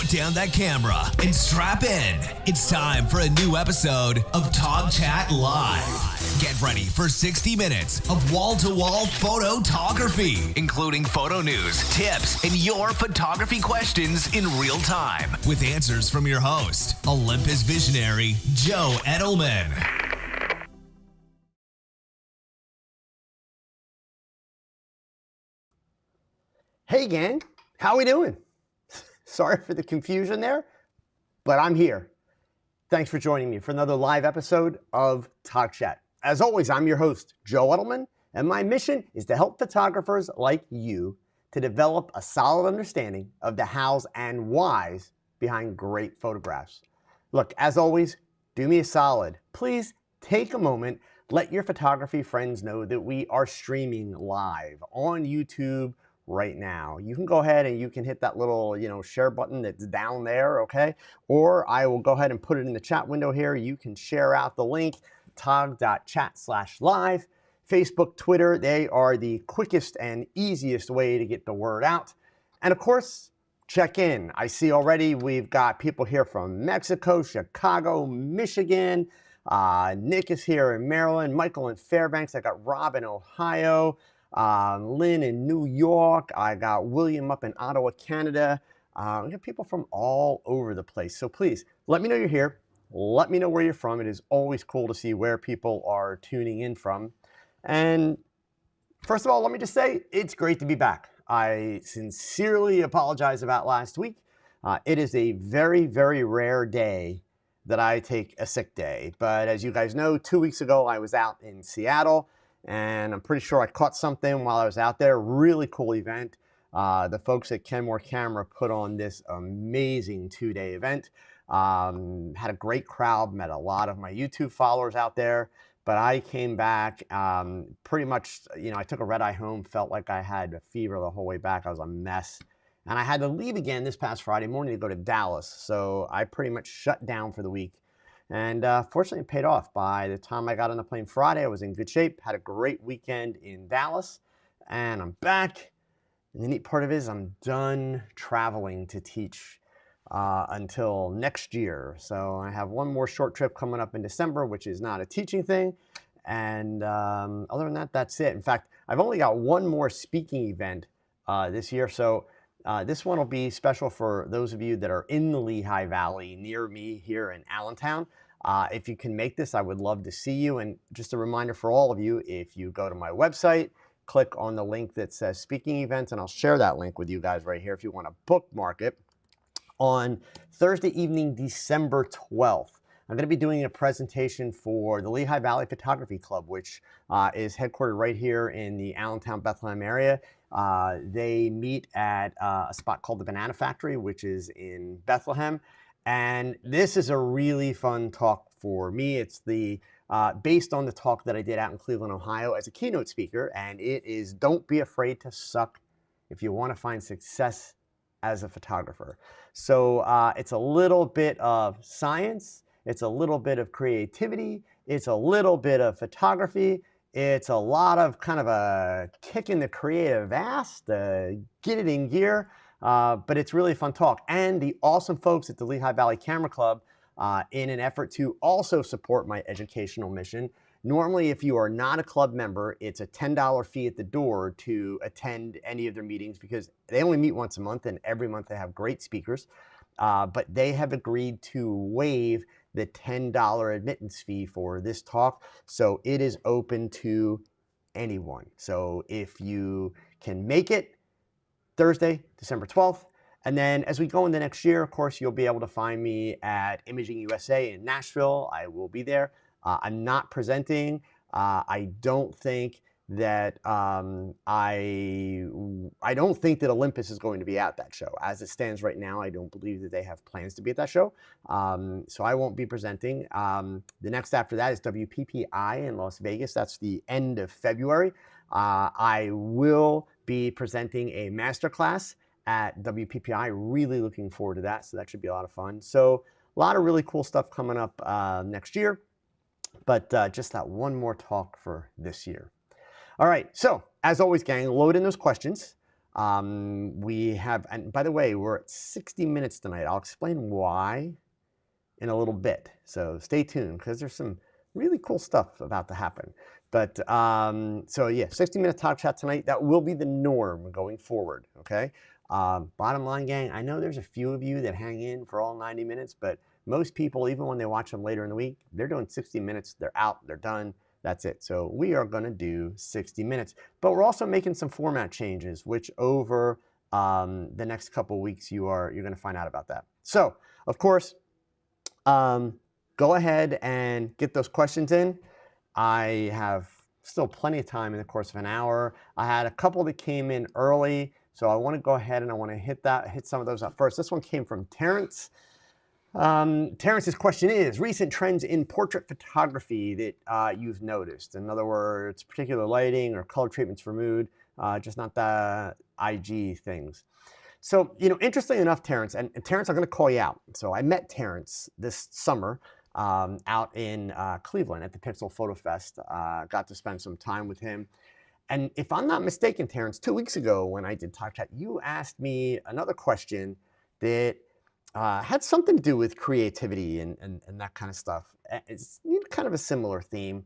down that camera and strap in. It's time for a new episode of TogChat Live. Get ready for 60 minutes of wall-to-wall photography, including photo news, tips, and your photography questions in real time, with answers from your host, Olympus Visionary Joe Edelman. Hey gang, how we doing? Sorry for the confusion there, but I'm here. Thanks for joining me for another live episode of TogChat. As always, I'm your host, Joe Edelman, and my mission is to help photographers like you to develop a solid understanding of the hows and whys behind great photographs. Look, as always, do me a solid. Please take a moment, let your photography friends know that we are streaming live on YouTube right now. You can go ahead and you can hit that little, share button that's down there, okay? Or I will go ahead and put it in the chat window here. You can share out the link, tog.chat/live. Facebook, Twitter, they are the quickest and easiest way to get the word out. And of course, check in. I see already we've got people here from Mexico, Chicago, Michigan. Nick is here in Maryland, Michael in Fairbanks. I got Rob in Ohio. Lynn in New York. I got William up in Ottawa, Canada. We got people from all over the place. So please, let me know you're here. Let me know where you're from. It is always cool to see where people are tuning in from. And first of all, let me just say, it's great to be back. I sincerely apologize about last week. It is a very, very rare day that I take a sick day. But as you guys know, 2 weeks ago, I was out in Seattle. And I'm pretty sure I caught something while I was out there. Really cool event. The folks at Kenmore Camera put on this amazing 2-day event. Had a great crowd, met a lot of my YouTube followers out there. But I came back pretty much, I took a red eye home, felt like I had a fever the whole way back. I was a mess. And I had to leave again this past Friday morning to go to Dallas. So I pretty much shut down for the week. And fortunately, it paid off. By the time I got on the plane Friday, I was in good shape, had a great weekend in Dallas, and I'm back. And the neat part of it is I'm done traveling to teach until next year. So I have one more short trip coming up in December, which is not a teaching thing. And other than that, that's it. In fact, I've only got one more speaking event this year. So this one will be special for those of you that are in the Lehigh Valley near me here in Allentown. If you can make this, I would love to see you. And just a reminder for all of you, if you go to my website, click on the link that says speaking events, and I'll share that link with you guys right here if you want to bookmark it. On Thursday evening, December 12th, I'm going to be doing a presentation for the Lehigh Valley Photography Club, which is headquartered right here in the Allentown, Bethlehem area. They meet at a spot called the Banana Factory, which is in Bethlehem. And this is a really fun talk for me. It's based on the talk that I did out in Cleveland, Ohio as a keynote speaker. And it is Don't Be Afraid to Suck if you want to find success as a photographer. So it's a little bit of science. It's a little bit of creativity. It's a little bit of photography. It's a lot of kind of a kick in the creative ass to get it in gear, but it's really a fun talk. And the awesome folks at the Lehigh Valley Camera Club, in an effort to also support my educational mission. Normally, if you are not a club member, it's a $10 fee at the door to attend any of their meetings because they only meet once a month, and every month they have great speakers. But they have agreed to waive the $10 admittance fee for this talk. So it is open to anyone. So if you can make it, Thursday, December 12th. And then as we go into next year, of course, you'll be able to find me at Imaging USA in Nashville. I will be there. I'm not presenting. I don't think that I don't think that Olympus is going to be at that show. As it stands right now, I don't believe that they have plans to be at that show. So I won't be presenting. The next after that is WPPI in Las Vegas. That's the end of February. I will be presenting a masterclass at WPPI. Really looking forward to that. So that should be a lot of fun. So a lot of really cool stuff coming up next year. But just that one more talk for this year. All right, so as always, gang, load in those questions. We have, and by the way, we're at 60 minutes tonight. I'll explain why in a little bit. So stay tuned because there's some really cool stuff about to happen. But so yeah, 60-minute talk chat tonight. That will be the norm going forward. Okay. Bottom line, gang, I know there's a few of you that hang in for all 90 minutes, but most people, even when they watch them later in the week, they're doing 60 minutes. They're out. They're done. That's it. So we are going to do 60 minutes. But we're also making some format changes, which over the next couple of weeks you're going to find out about that. So, of course, go ahead and get those questions in. I have still plenty of time in the course of an hour. I had a couple that came in early, so I want to go ahead and I want to hit some of those up first. This one came from Terrence. Terrence's question is, recent trends in portrait photography that you've noticed. In other words, particular lighting or color treatments for mood, just not the IG things. So, interestingly enough, Terrence, and Terrence, I'm going to call you out. So I met Terrence this summer out in Cleveland at the Pixel Photo Fest. Got to spend some time with him. And if I'm not mistaken, Terrence, 2 weeks ago when I did TogChat, you asked me another question that had something to do with creativity and that kind of stuff. It's kind of a similar theme.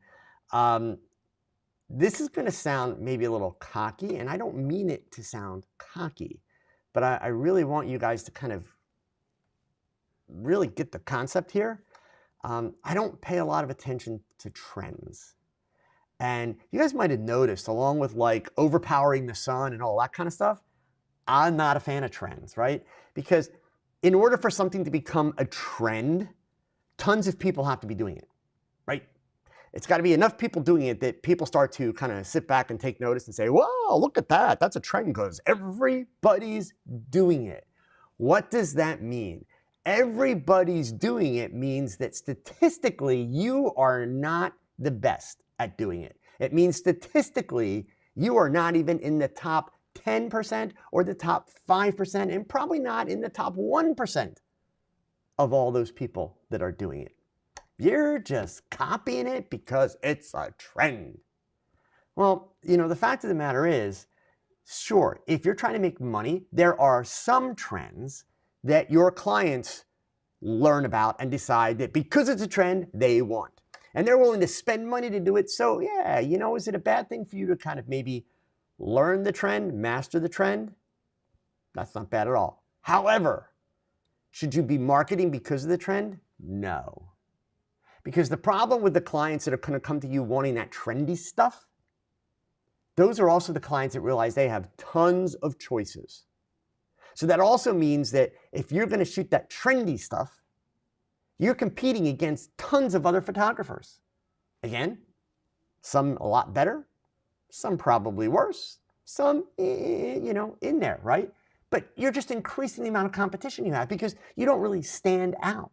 This is going to sound maybe a little cocky, and I don't mean it to sound cocky, but I really want you guys to kind of really get the concept here. I don't pay a lot of attention to trends. And you guys might have noticed, along with like overpowering the sun and all that kind of stuff, I'm not a fan of trends, right? Because in order for something to become a trend, tons of people have to be doing it, right? It's got to be enough people doing it that people start to kind of sit back and take notice and say, whoa, look at that. That's a trend because everybody's doing it. What does that mean? Everybody's doing it means that statistically, you are not the best at doing it. It means statistically, you are not even in the top 10% or the top 5% and probably not in the top 1% of all those people that are doing it. You're just copying it because it's a trend. Well, the fact of the matter is, sure, if you're trying to make money, there are some trends that your clients learn about and decide that because it's a trend, they want. And they're willing to spend money to do it. So yeah, is it a bad thing for you to kind of maybe learn the trend, master the trend? That's not bad at all. However, should you be marketing because of the trend? No. Because the problem with the clients that are going to come to you wanting that trendy stuff, those are also the clients that realize they have tons of choices. So that also means that if you're going to shoot that trendy stuff, you're competing against tons of other photographers. Again, some a lot better, some probably worse, some, in there, right? But you're just increasing the amount of competition you have because you don't really stand out.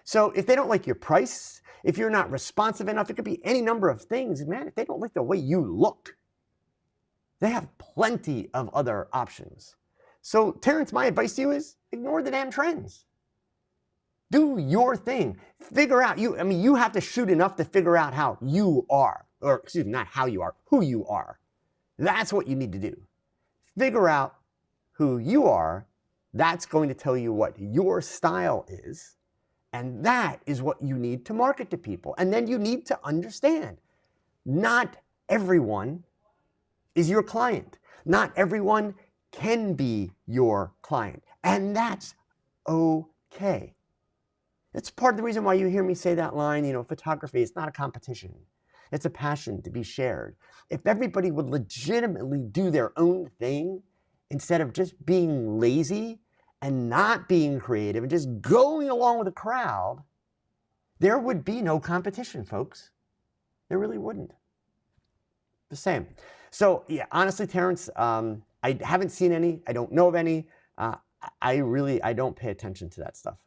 So if they don't like your price, if you're not responsive enough, it could be any number of things. Man, if they don't like the way you look, they have plenty of other options. So Terrence, my advice to you is ignore the damn trends. Do your thing. Figure out, you have to shoot enough to figure out how you are, or excuse me, not how you are, who you are. That's what you need to do. Figure out who you are. That's going to tell you what your style is. And that is what you need to market to people. And then you need to understand, not everyone is your client. Not everyone can be your client. And that's okay. That's part of the reason why you hear me say that line, photography is not a competition. It's a passion to be shared. If everybody would legitimately do their own thing instead of just being lazy and not being creative and just going along with the crowd, there would be no competition, folks. There really wouldn't. The same. So yeah, honestly, Terrence, I haven't seen any. I don't know of any. I don't pay attention to that stuff.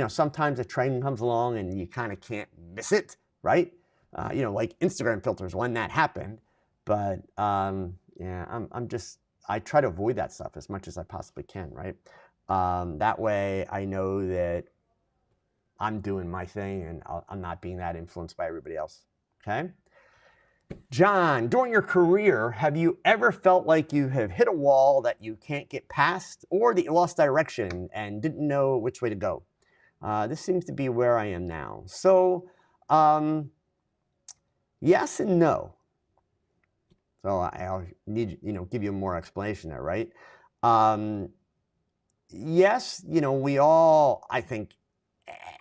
Sometimes a trend comes along and you kind of can't miss it, right? Like Instagram filters when that happened. But I try to avoid that stuff as much as I possibly can, right? That way I know that I'm doing my thing and I'm not being that influenced by everybody else, okay? John, during your career, have you ever felt like you have hit a wall that you can't get past, or that you lost direction and didn't know which way to go? This seems to be where I am now. So, yes and no. So I'll need, give you more explanation there, right? Yes, we all, I think,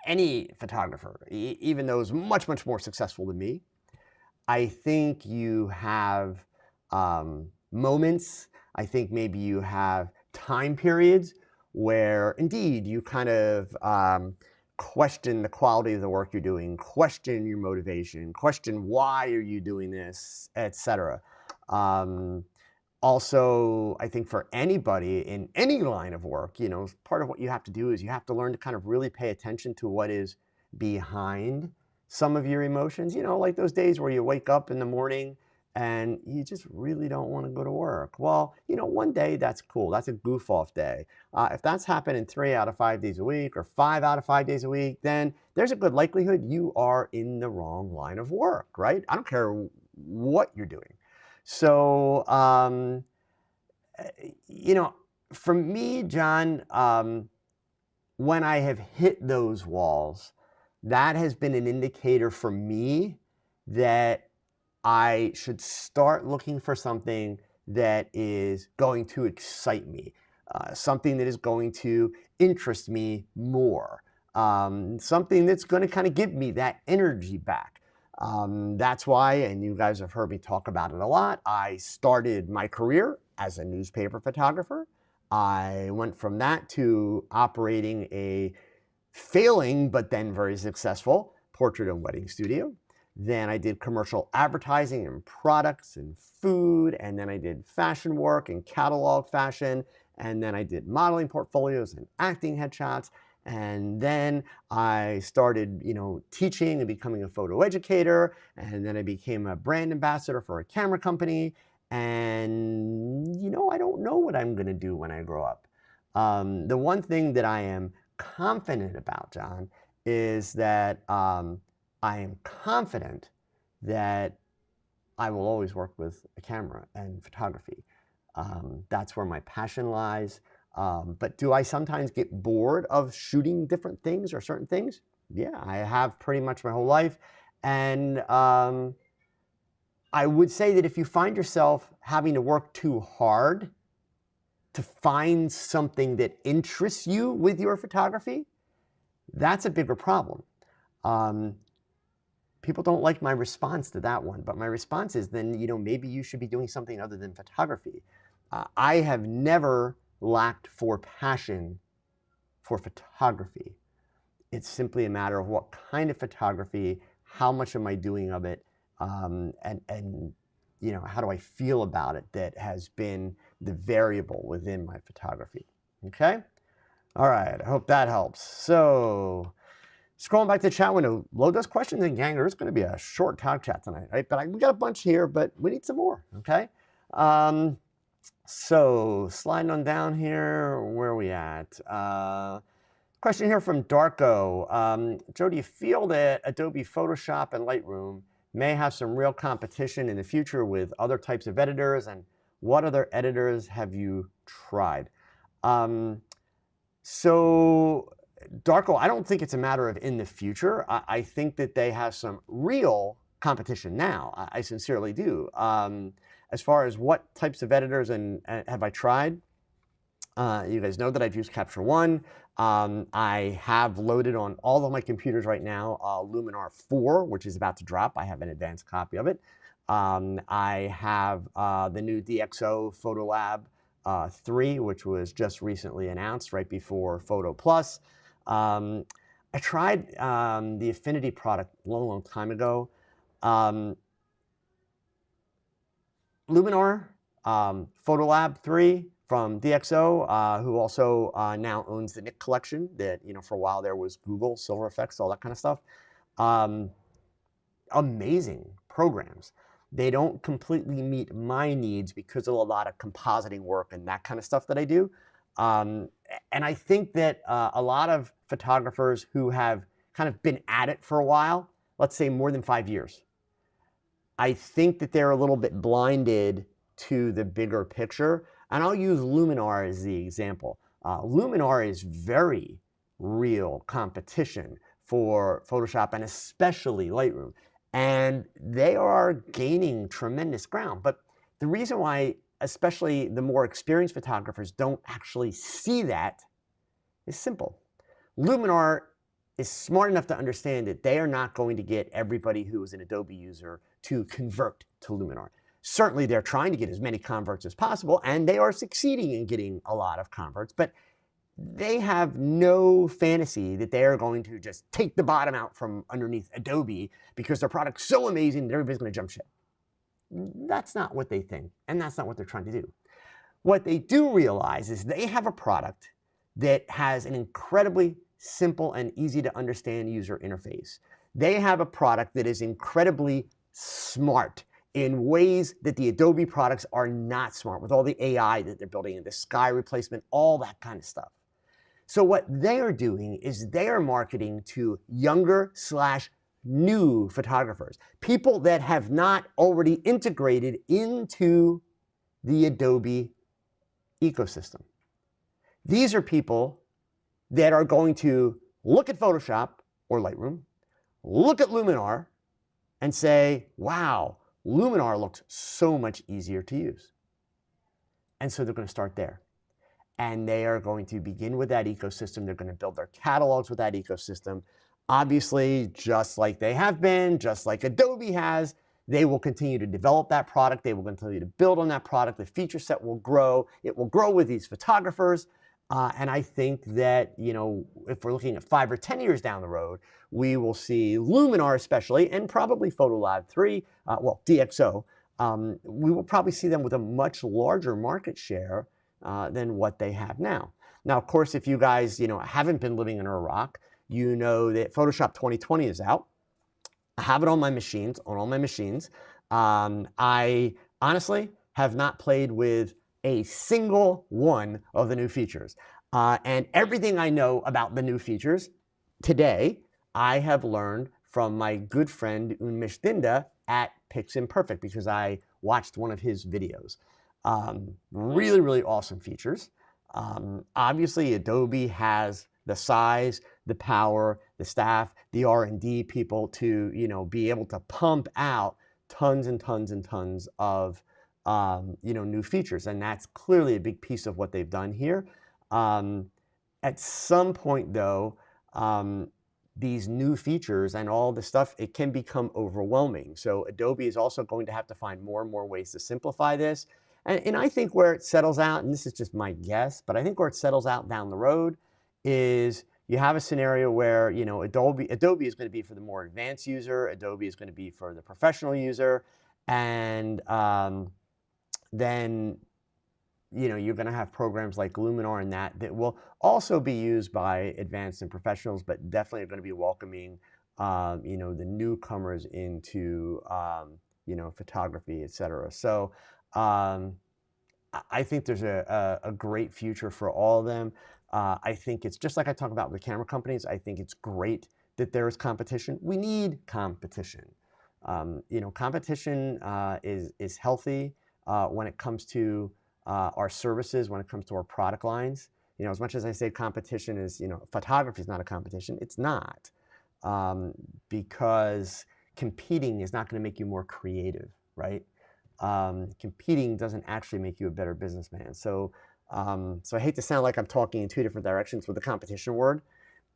any photographer, even those much, much more successful than me, I think you have moments, I think maybe you have time periods where indeed you kind of question the quality of the work you're doing, question your motivation, question why are you doing this, etc. Also, I think for anybody in any line of work, part of what you have to do is you have to learn to kind of really pay attention to what is behind some of your emotions, like those days where you wake up in the morning and you just really don't want to go to work. Well, one day that's cool. That's a goof off day. If that's happening 3 out of 5 days a week or 5 out of 5 days a week, then there's a good likelihood you are in the wrong line of work, right? I don't care what you're doing. So, for me, John, when I have hit those walls, that has been an indicator for me that I should start looking for something that is going to excite me, something that is going to interest me more, something that's going to kind of give me that energy back. That's why, and you guys have heard me talk about it a lot, I started my career as a newspaper photographer. I went from that to operating a failing, but then very successful portrait and wedding studio. Then I did commercial advertising and products and food. And then I did fashion work and catalog fashion. And then I did modeling portfolios and acting headshots. And then I started, teaching and becoming a photo educator. And then I became a brand ambassador for a camera company. And, I don't know what I'm going to do when I grow up. The one thing that I am confident about, John, is that I am confident that I will always work with a camera and photography. That's where my passion lies. But do I sometimes get bored of shooting different things or certain things? Yeah, I have pretty much my whole life. And I would say that if you find yourself having to work too hard to find something that interests you with your photography, that's a bigger problem. People don't like my response to that one, but my response is then, maybe you should be doing something other than photography. I have never lacked for passion for photography. It's simply a matter of what kind of photography, how much am I doing of it, and how do I feel about it that has been the variable within my photography. Okay? All right, I hope that helps. So, scrolling back to the chat window, load those questions in, gang. There's going to be a short talk chat tonight, right? But we got a bunch here, but we need some more, okay? So, sliding on down here, where are we at? Question here from Darko. Joe, do you feel that Adobe Photoshop and Lightroom may have some real competition in the future with other types of editors, and what other editors have you tried? So, Darko, I don't think it's a matter of in the future. I think that they have some real competition now. I sincerely do. As far as what types of editors and have I tried, you guys know that I've used Capture One. I have loaded on all of my computers right now Luminar 4, which is about to drop. I have an advanced copy of it. I have the new DxO PhotoLab 3, which was just recently announced right before Photo Plus. I tried the Affinity product a long, long time ago. Luminar, PhotoLab 3 from DxO, who also now owns the Nik collection that, for a while there was Google, Silver Effects, all that kind of stuff. Amazing programs. They don't completely meet my needs because of a lot of compositing work and that kind of stuff that I do. And I think that a lot of photographers who have kind of been at it for a while, let's say more than 5 years, I think that they're a little bit blinded to the bigger picture. And I'll use Luminar as the example. Luminar is very real competition for Photoshop and especially Lightroom. And they are gaining tremendous ground. But the reason why, especially the more experienced photographers, don't actually see that is simple. Luminar is smart enough to understand that they are not going to get everybody who is an Adobe user to convert to Luminar. Certainly, they're trying to get as many converts as possible, and they are succeeding in getting a lot of converts, but they have no fantasy that they are going to just take the bottom out from underneath Adobe because their product's so amazing that everybody's going to jump ship. That's not what they think, and that's not what they're trying to do. What they do realize is they have a product that has an incredibly simple and easy to understand user interface. They have a product that is incredibly smart in ways that the Adobe products are not smart, with all the AI that they're building and the sky replacement, all that kind of stuff. So what they are doing is they are marketing to younger / new photographers, people that have not already integrated into the Adobe ecosystem. These are people that are going to look at Photoshop or Lightroom, look at Luminar, and say, wow, Luminar looks so much easier to use. And so they're going to start there. And they are going to begin with that ecosystem. They're going to build their catalogs with that ecosystem. Obviously, just like they have been, just like Adobe has, they will continue to develop that product. They will continue to build on that product. The feature set will grow. It will grow with these photographers. And I think that, you know, if we're looking at 5 or 10 years down the road, we will see Luminar especially, and probably Photolab 3, well, DxO, we will probably see them with a much larger market share than what they have now. Now, of course, if you guys, you know, haven't been living in a rock, you know that Photoshop 2020 is out. I have it on my machines, on all my machines. I honestly have not played with a single one of the new features. And everything I know about the new features today, I have learned from my good friend Unmesh Dinda at Piximperfect because I watched one of his videos. Really, really awesome features. Obviously, Adobe has the size, the power, the staff, the R&D people to, you know, be able to pump out tons and tons and tons of, you know, new features. And that's clearly a big piece of what they've done here. At some point, though, these new features and all the stuff, it can become overwhelming. So Adobe is also going to have to find more and more ways to simplify this. And I think where it settles out, and this is just my guess, but I think where it settles out down the road is you have a scenario where, you know, Adobe is going to be for the more advanced user, Adobe is going to be for the professional user, and then, you know, you're going to have programs like Luminar and that will also be used by advanced and professionals, but definitely are going to be welcoming, you know, the newcomers into, you know, photography, etc. So I think there's a great future for all of them. I think it's just like I talk about with camera companies. I think it's great that there is competition. We need competition. You know, competition is healthy when it comes to our services, when it comes to our product lines. You know, as much as I say competition is, you know, photography is not a competition, it's not. Because competing is not going to make you more creative, right? Competing doesn't actually make you a better businessman. So, so I hate to sound like I'm talking in two different directions with the competition word,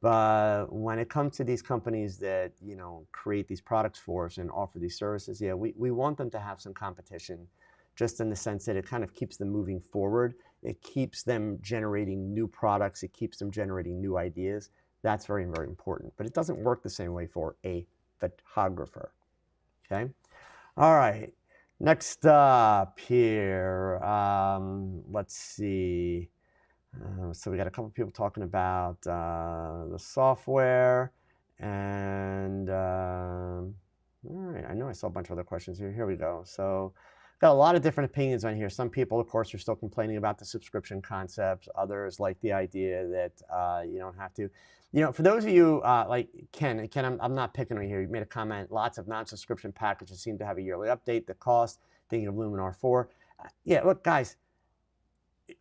but when it comes to these companies that, you know, create these products for us and offer these services, yeah, we want them to have some competition, just in the sense that it kind of keeps them moving forward. It keeps them generating new products. It keeps them generating new ideas. That's very, very important. But it doesn't work the same way for a photographer. Okay? All right. Next up here, let's see. So we got a couple people talking about the software, and all right, I know I saw a bunch of other questions here. Here we go. So got a lot of different opinions on here. Some people, of course, are still complaining about the subscription concepts. Others like the idea that you don't have to. You know, for those of you like Ken, I'm not picking on you here. You made a comment. Lots of non-subscription packages seem to have a yearly update. The cost, thinking of Luminar 4. Yeah, look, guys.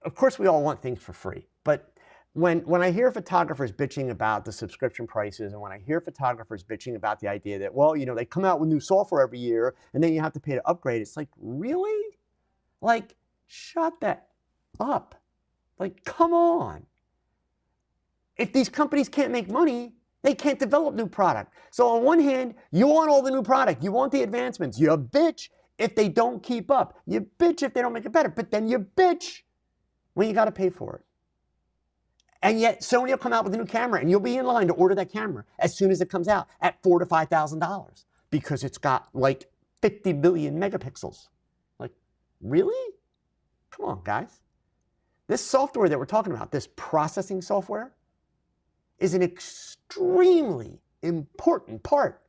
Of course, we all want things for free, but when I hear photographers bitching about the subscription prices, and when I hear photographers bitching about the idea that, well, you know, they come out with new software every year and then you have to pay to upgrade, it's like, really? Like, shut that up. Like, come on. If these companies can't make money, they can't develop new product. So on one hand, you want all the new product, you want the advancements, you bitch if they don't keep up, you bitch if they don't make it better, but then you bitch when you got to pay for it. And yet Sony will come out with a new camera and you'll be in line to order that camera as soon as it comes out at $4,000 to $5,000 because it's got like 50 billion megapixels. Like, really? Come on, guys. This software that we're talking about, this processing software, is an extremely important part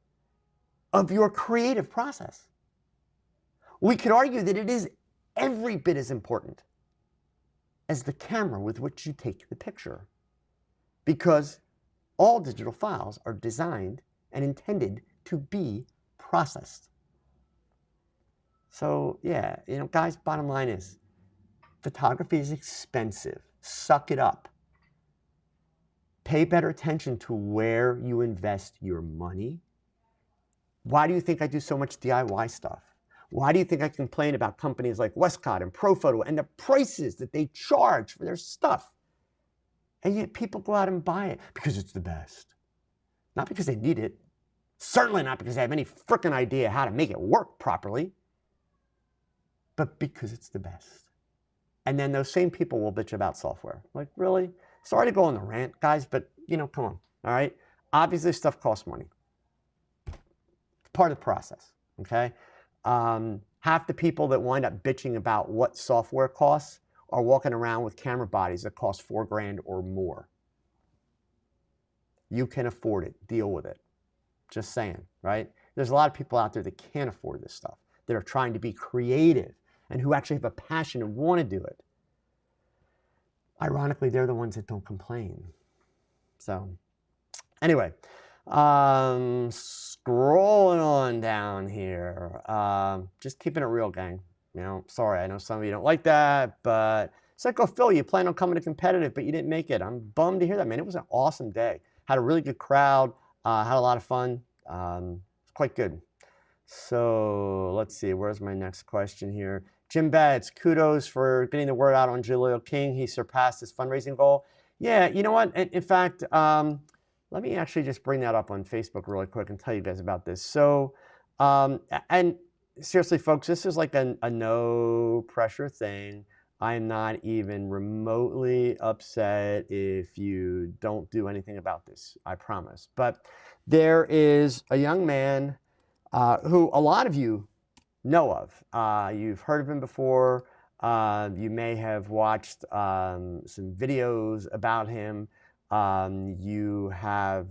of your creative process. We could argue that it is every bit as important as the camera with which you take the picture, because all digital files are designed and intended to be processed. So yeah, you know, guys, bottom line is photography is expensive. Suck it up. Pay better attention to where you invest your money. Why do you think I do so much DIY stuff? Why do you think I complain about companies like Westcott and Profoto and the prices that they charge for their stuff? And yet people go out and buy it because it's the best. Not because they need it. Certainly not because they have any frickin' idea how to make it work properly. But because it's the best. And then those same people will bitch about software. Like, really? Sorry to go on the rant, guys, but, you know, come on, all right? Obviously, stuff costs money. It's part of the process, okay? Half the people that wind up bitching about what software costs are walking around with camera bodies that cost $4,000 or more. You can afford it. Deal with it. Just saying, right? There's a lot of people out there that can't afford this stuff, that are trying to be creative and who actually have a passion and want to do it. Ironically, they're the ones that don't complain. So anyway, scrolling on down here, just keeping it real, gang. You know, sorry, I know some of you don't like that, but Psycho Phil, you planned on coming to competitive, but you didn't make it. I'm bummed to hear that, man. It was an awesome day. Had a really good crowd, had a lot of fun. It's quite good. So let's see, where's my next question here? Jim Betts, kudos for getting the word out on Julio King. He surpassed his fundraising goal. Yeah, you know what? In fact, let me actually just bring that up on Facebook really quick and tell you guys about this. So, and seriously, folks, this is like a no pressure thing. I'm not even remotely upset if you don't do anything about this, I promise. But there is a young man who a lot of you know of. You've heard of him before. You may have watched some videos about him. You have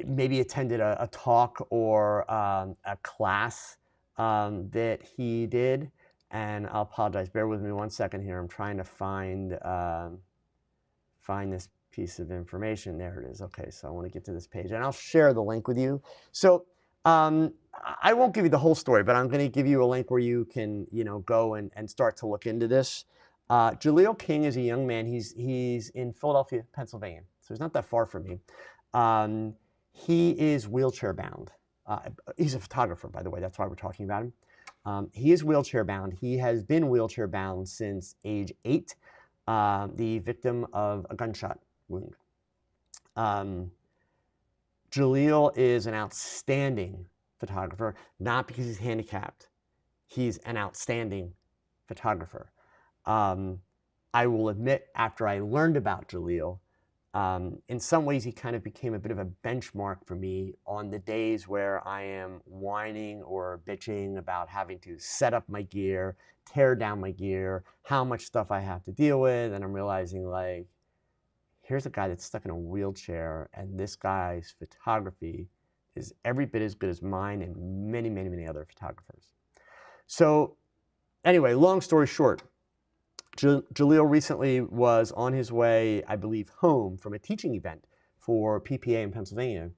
maybe attended a talk or a class that he did. And I'll apologize. Bear with me one second here. I'm trying to find this piece of information. There it is. Okay, so I want to get to this page, and I'll share the link with you. So I won't give you the whole story, but I'm going to give you a link where you can, you know, go and start to look into this. Julio King is a young man. He's in Philadelphia, Pennsylvania, so he's not that far from me. He is wheelchair bound. He's a photographer, by the way. That's why we're talking about him. He is wheelchair bound. He has been wheelchair bound since age 8, the victim of a gunshot wound. Jaleel is an outstanding photographer, not because he's handicapped. He's an outstanding photographer. I will admit, after I learned about Jaleel, in some ways he kind of became a bit of a benchmark for me on the days where I am whining or bitching about having to set up my gear, tear down my gear, how much stuff I have to deal with, and I'm realizing, like, here's a guy that's stuck in a wheelchair, and this guy's photography is every bit as good as mine and many, many, many other photographers. So anyway, long story short, Jaleel recently was on his way, I believe, home from a teaching event for PPA in Pennsylvania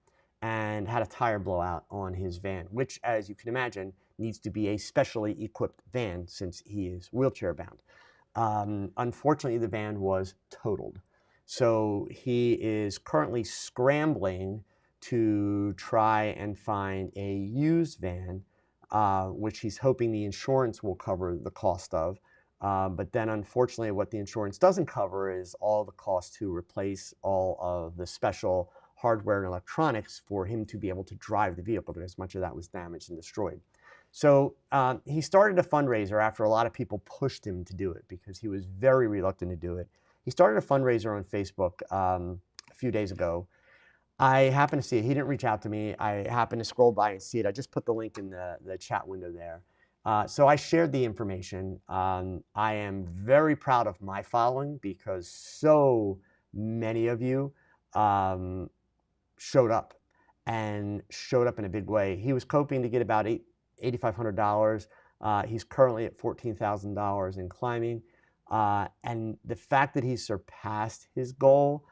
and had a tire blowout on his van, which, as you can imagine, needs to be a specially equipped van since he is wheelchair bound. Unfortunately, the van was totaled. So he is currently scrambling to try and find a used van, which he's hoping the insurance will cover the cost of. But then unfortunately what the insurance doesn't cover is all the cost to replace all of the special hardware and electronics for him to be able to drive the vehicle, because much of that was damaged and destroyed. So he started a fundraiser after a lot of people pushed him to do it because he was very reluctant to do it. He started a fundraiser on Facebook a few days ago. I happened to see it. He didn't reach out to me. I happened to scroll by and see it. I just put the link in the chat window there. So I shared the information. I am very proud of my following because so many of you showed up and showed up in a big way. He was hoping to get about $8,500. He's currently at $14,000 in climbing. And the fact that he surpassed his goal,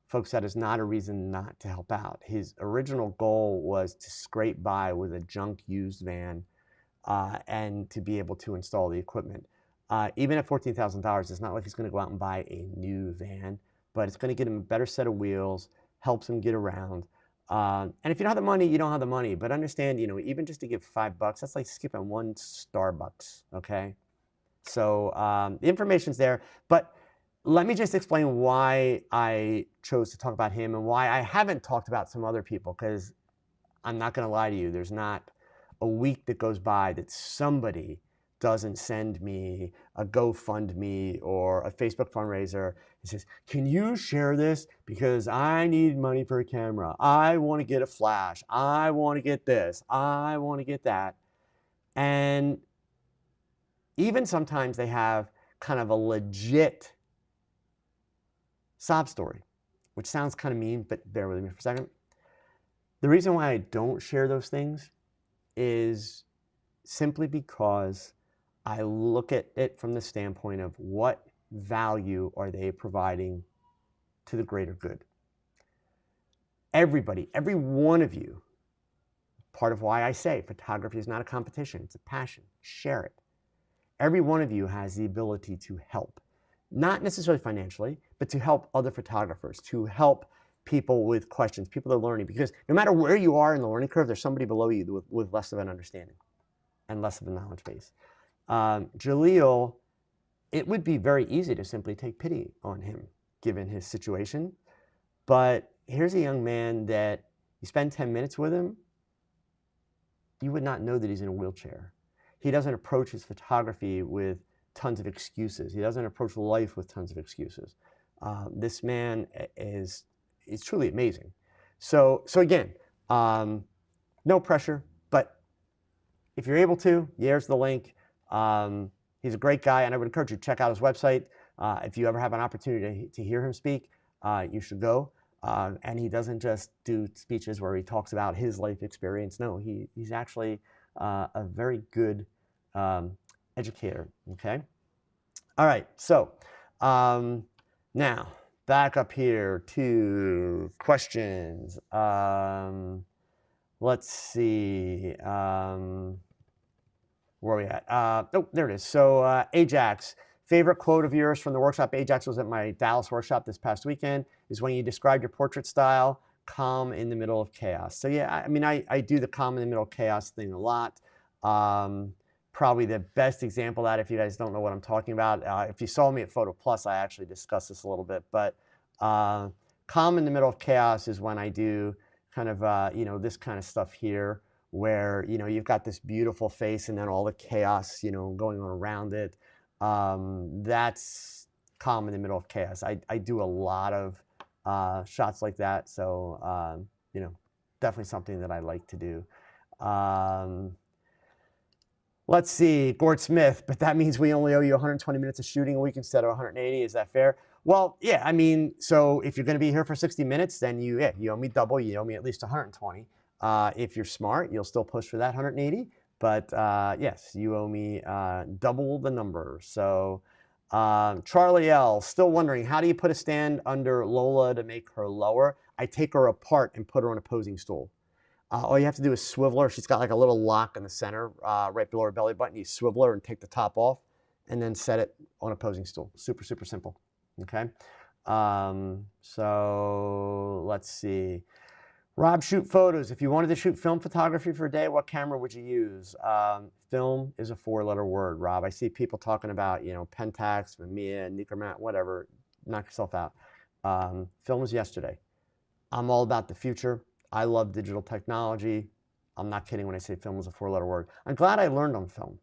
folks, that is not a reason not to help out. His original goal was to scrape by with a junk used van and to be able to install the equipment. Even at $14,000, it's not like he's going to go out and buy a new van, but it's going to get him a better set of wheels, helps him get around. And if you don't have the money, you don't have the money. But understand, even just to give $5, that's like skipping one Starbucks, okay? So the information's there. But let me just explain why I chose to talk about him and why I haven't talked about some other people, because I'm not going to lie to you. There's not a week that goes by that somebody doesn't send me a GoFundMe or a Facebook fundraiser and says, can you share this? Because I need money for a camera. I want to get a flash. I want to get this. I want to get that. And even sometimes they have kind of a legit sob story, which sounds kind of mean, but bear with me for a second. The reason why I don't share those things is simply because I look at it from the standpoint of what value are they providing to the greater good. Everybody, every one of you, part of why I say photography is not a competition, it's a passion. Share it. Every one of you has the ability to help, not necessarily financially, but to help other photographers, to help people with questions, people that are learning, because no matter where you are in the learning curve, there's somebody below you with less of an understanding and less of a knowledge base. Jaleel, it would be very easy to simply take pity on him, given his situation. But here's a young man that you spend 10 minutes with him, you would not know that he's in a wheelchair. He doesn't approach his photography with tons of excuses. He doesn't approach life with tons of excuses. This man is truly amazing. So again, no pressure, but if you're able to, here's the link. He's a great guy, and I would encourage you to check out his website. If you ever have an opportunity to hear him speak, you should go. And he doesn't just do speeches where he talks about his life experience. No, he's actually a very good educator, okay? All right, so now back up here to questions. Let's see. Where are we at? Oh, there it is. So Ajax, favorite quote of yours from the workshop. Ajax was at my Dallas workshop this past weekend, is when you described your portrait style, calm in the middle of chaos. So yeah, I mean, I do the calm in the middle of chaos thing a lot. Probably the best example of that, if you guys don't know what I'm talking about, if you saw me at Photo Plus, I actually discussed this a little bit, but calm in the middle of chaos is when I do kind of, this kind of stuff here, where, you've got this beautiful face and then all the chaos, going on around it. That's calm in the middle of chaos. I do a lot of shots like that. So, definitely something that I like to do. Let's see, Gord Smith, but that means we only owe you 120 minutes of shooting a week instead of 180. Is that fair? Well, yeah, I mean, so if you're going to be here for 60 minutes, then you owe me double. You owe me at least 120. If you're smart, you'll still push for that 180. But yes, you owe me double the number. So Charlie L, still wondering, how do you put a stand under Lola to make her lower? I take her apart and put her on a posing stool. All you have to do is swivel her. She's got like a little lock in the center, right below her belly button. You swivel her and take the top off, and then set it on a posing stool. Super, super simple. Okay. So let's see. Rob, shoot photos. If you wanted to shoot film photography for a day, what camera would you use? Film is a 4-letter word, Rob. I see people talking about, Pentax, Mamiya, Nikkormat, whatever. Knock yourself out. Film is yesterday. I'm all about the future. I love digital technology. I'm not kidding when I say film is a 4-letter word. I'm glad I learned on film.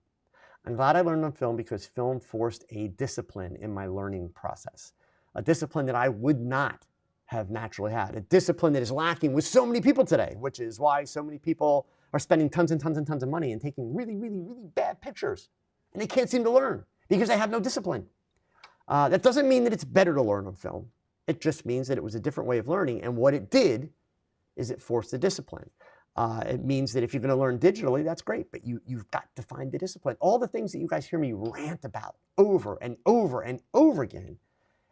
I'm glad I learned on film because film forced a discipline in my learning process, a discipline that I would not have naturally had, a discipline that is lacking with so many people today, which is why so many people are spending tons and tons and tons of money and taking really, really, really bad pictures. And they can't seem to learn because they have no discipline. That doesn't mean that it's better to learn on film. It just means that it was a different way of learning. And what it did is it forced a discipline. It means that if you're going to learn digitally, that's great, but you've got to find the discipline. All the things that you guys hear me rant about over and over and over again,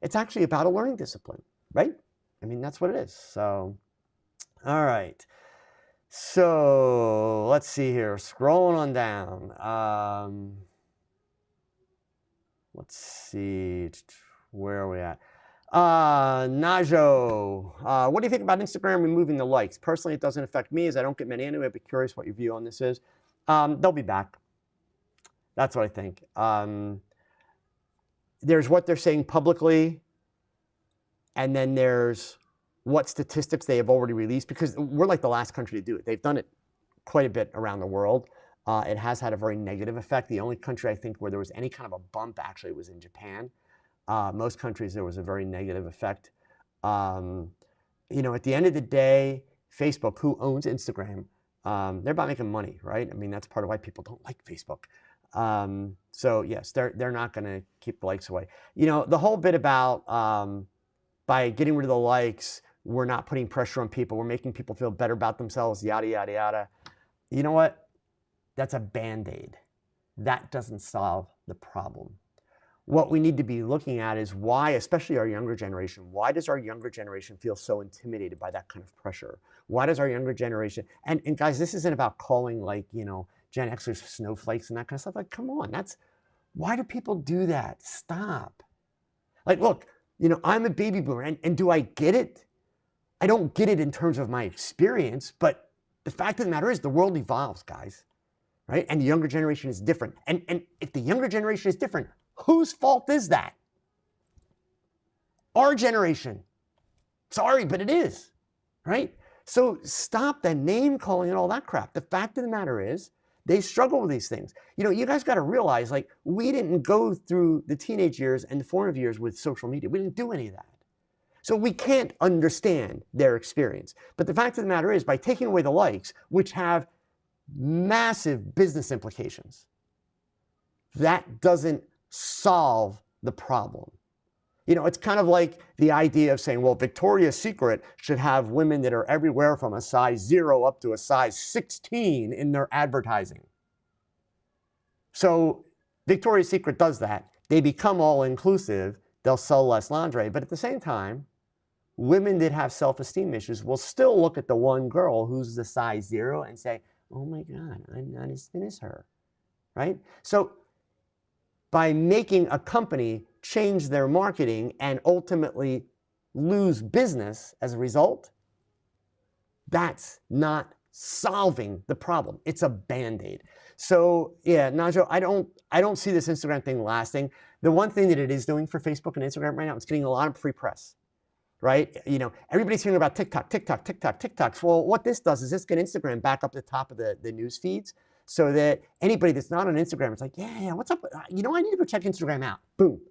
it's actually about a learning discipline, right? I mean, that's what it is. So, all right. So let's see here. Scrolling on down. Let's see. Where are we at? Najo, what do you think about Instagram removing the likes? Personally, it doesn't affect me as I don't get many anyway. I'd be curious what your view on this is. They'll be back. That's what I think. There's what they're saying publicly, and then there's what statistics they have already released, because we're like the last country to do it. They've done it quite a bit around the world. It has had a very negative effect. The only country I think where there was any kind of a bump actually was in Japan. Most countries, there was a very negative effect. At the end of the day, Facebook, who owns Instagram, they're about making money, right? I mean, that's part of why people don't like Facebook. So yes, they're not going to keep the likes away. The whole bit about by getting rid of the likes, we're not putting pressure on people. We're making people feel better about themselves, yada, yada, yada. You know what? That's a Band-Aid. That doesn't solve the problem. What we need to be looking at is why, especially our younger generation, why does our younger generation feel so intimidated by that kind of pressure? Why does our younger generation, and guys, this isn't about calling Gen Xers snowflakes and that kind of stuff. Like, come on, why do people do that? Stop. Like, look, I'm a baby boomer, and do I get it? I don't get it in terms of my experience, but the fact of the matter is the world evolves, guys, right? And the younger generation is different. And if the younger generation is different, whose fault is that? Our generation. Sorry, but it is, right? So stop the name calling and all that crap. The fact of the matter is they struggle with these things. You guys got to realize, we didn't go through the teenage years and the formative years with social media. We didn't do any of that. So we can't understand their experience. But the fact of the matter is, by taking away the likes, which have massive business implications, that doesn't solve the problem. It's kind of like the idea of saying, well, Victoria's Secret should have women that are everywhere from a size 0 up to a size 16 in their advertising. So Victoria's Secret does that. They become all-inclusive. They'll sell less lingerie. But at the same time, women that have self-esteem issues will still look at the one girl who's the size 0 and say, oh my God, I'm not as thin as her, right? So by making a company change their marketing and ultimately lose business as a result, that's not solving the problem. It's a Band-Aid. So yeah, Najo, I don't see this Instagram thing lasting. The one thing that it is doing for Facebook and Instagram right now, it's getting a lot of free press, right? Everybody's hearing about TikToks. Well, what this does is this get Instagram back up the top of the news feeds, so that anybody that's not on Instagram, it's like, yeah, what's up? I need to go check Instagram out. Boom.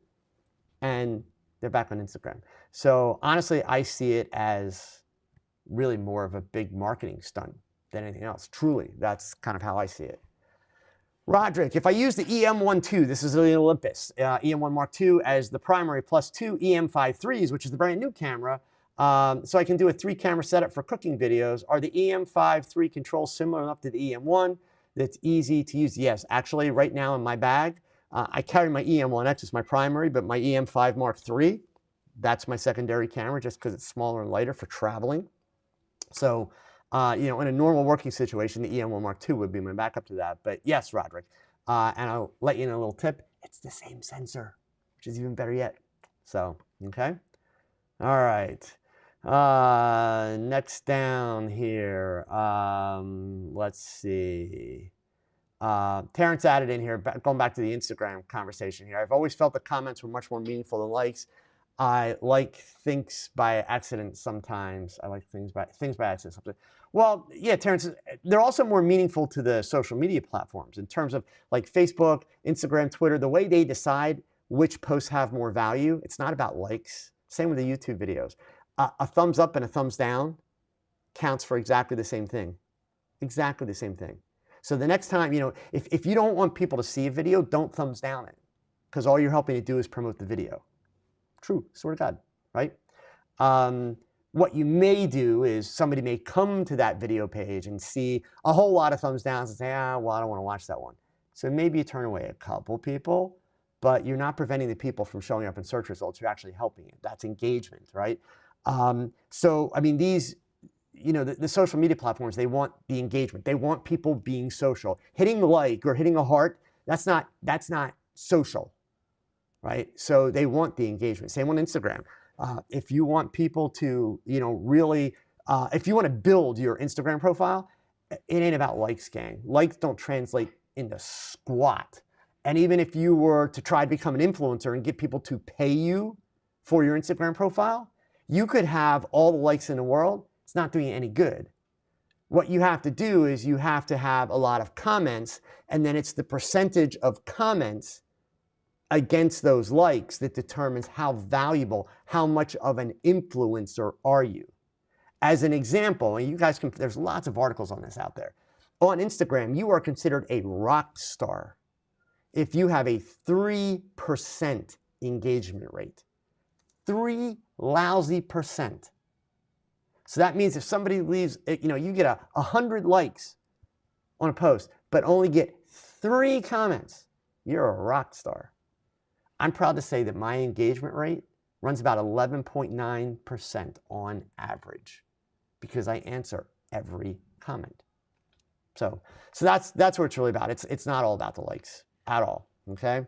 And they're back on Instagram. So honestly, I see it as really more of a big marketing stunt than anything else. Truly, that's kind of how I see it. Roderick, if I use the EM12, this is the Olympus, EM1 Mark II as the primary plus two EM53s, which is the brand new camera, so I can do a 3-camera setup for cooking videos. Are the EM53 controls similar enough to the EM1 that's easy to use? Yes, actually right now in my bag, I carry my EM1X as my primary, but my EM5 Mark III, that's my secondary camera just because it's smaller and lighter for traveling. So, you know, in a normal working situation, the EM1 Mark II would be my backup to that. But yes, Roderick, and I'll let you know a little tip. It's the same sensor, which is even better yet. So, okay. All right. Next down here, let's see. Terrence added in here, going back to the Instagram conversation here. I've always felt the comments were much more meaningful than likes. I like things by accident sometimes. I like things by accident sometimes. Well, yeah, Terrence, they're also more meaningful to the social media platforms in terms of like Facebook, Instagram, Twitter, the way they decide which posts have more value. It's not about likes. Same with the YouTube videos. A thumbs up and a thumbs down counts for exactly the same thing. Exactly the same thing. So the next time, you know, if you don't want people to see a video, don't thumbs down it, because all you're helping to do is promote the video. True, swear to God, right? What you may do is somebody may come to that video page and see a whole lot of thumbs downs and say, well, I don't want to watch that one. So maybe you turn away a couple people, but you're not preventing the people from showing up in search results. You're actually helping it. That's engagement, right? So, I mean, these, you know, the social media platforms, they want the engagement. They want people being social. Hitting like or hitting a heart, that's not social. Right? So they want the engagement. Same on Instagram. If you want people to, you know, really, if you want to build your Instagram profile, it ain't about likes, gang. Likes don't translate into squat. And even if you were to try to become an influencer and get people to pay you for your Instagram profile, you could have all the likes in the world. It's not doing you any good. What you have to do is you have to have a lot of comments, and then it's the percentage of comments against those likes that determines how valuable, how much of an influencer are you. As an example, and you guys can, there's lots of articles on this out there. On Instagram, you are considered a rock star if you have a 3% engagement rate. 3 lousy percent. So that means if somebody leaves, you know, you get 100 likes on a post, but only get 3 comments, you're a rock star. I'm proud to say that my engagement rate runs about 11.9% on average because I answer every comment. So that's what it's really about. It's not all about the likes at all, okay?